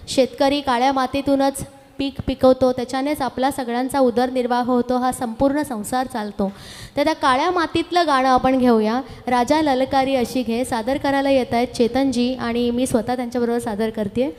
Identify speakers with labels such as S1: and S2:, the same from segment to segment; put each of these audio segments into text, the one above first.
S1: शेतकरी काळ्या मातीतूनच पीक पिकवतो, त्याच्यानेच आपला सगळ्यांचा उदरनिर्वाह होतो, हा संपूर्ण संसार चालतो. तर त्या काळ्या मातीतलं गाणं आपण घेऊया. राजा ललकारी अशी घे. सादर करायला येत आहेत चेतनजी आणि मी स्वतः त्यांच्याबरोबर सादर करते.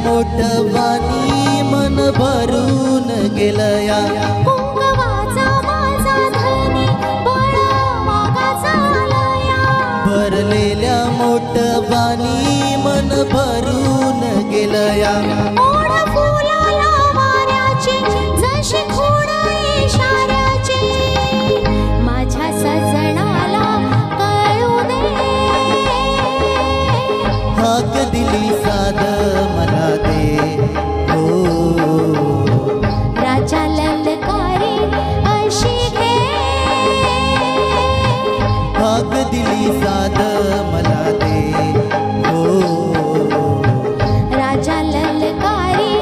S2: मोठवानी मन भरून गेलया,
S3: कुंकवाचा माझा धनी बळा मागाचा आलया.
S2: भरलेल्या मोठवानी मन भरून गेलया.
S3: ओढ फुलाला वाऱ्याची जशी खोड इशाऱ्याची, माझ्या सजनाला कळू दे.
S2: हाक दिली साध मला दे हो.
S3: राजा ललकारी अशी घे.
S2: हाक दिली साध मला दे हो.
S3: राजा ललकारी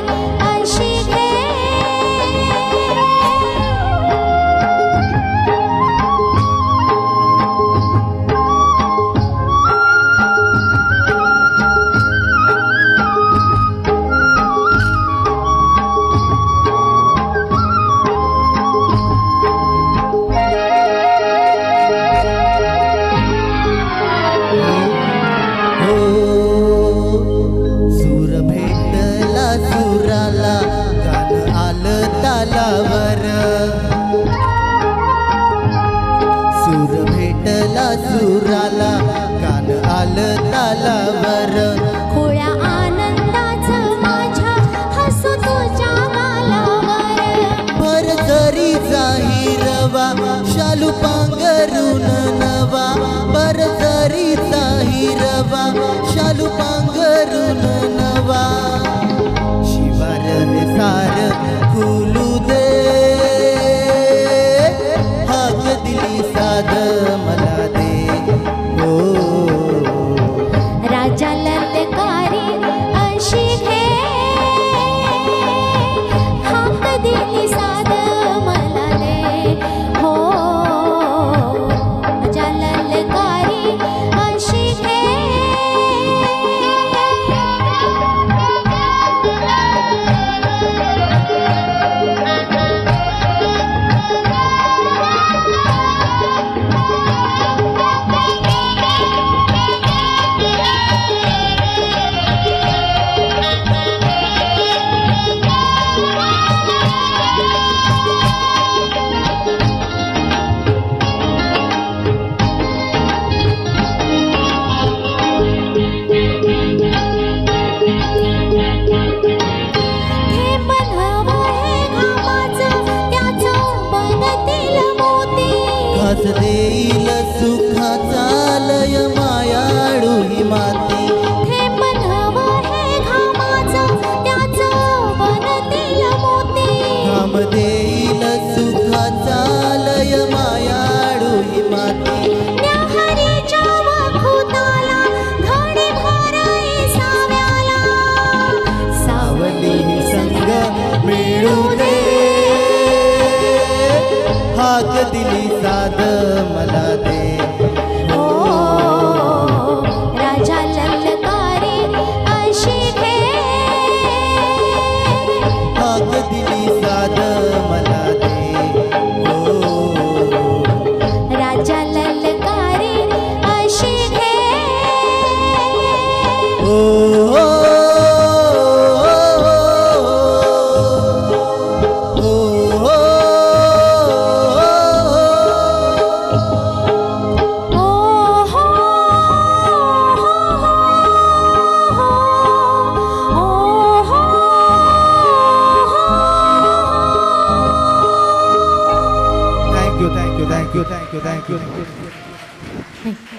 S2: हाक दिली साध मला दे
S3: ओ राजा ललकारी अशी घे
S2: हाक दिली साध मला दे
S3: राजा ललकारी अशी घे
S2: ओ
S4: Thank you.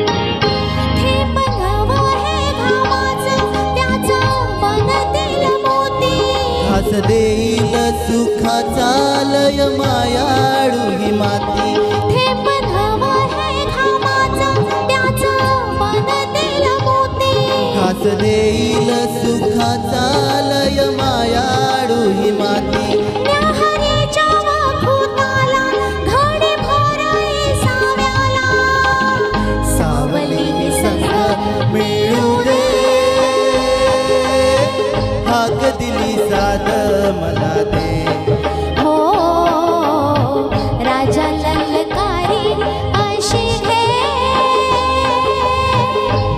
S3: थेंब नवं हे घामाचं त्याचं बनतील मोती
S2: घास देईल सुखाचा लय मायाळू ही माती
S3: थेंब नवं हे घामाचं त्याचं बनतील मोती
S2: घास देईल सुखाचा लय मायाळू ही माती
S3: न्याहारीच्या वाखुताला घडी भर साव्याला
S2: सावली संग मिळू दे हाक दिली साध मला दे
S3: हो राजा ललकारी अशी घे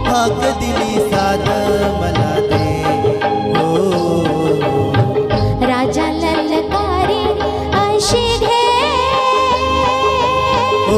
S2: हाक दिली साध मला दे
S3: राजा ललकारी अशी घे
S2: ओ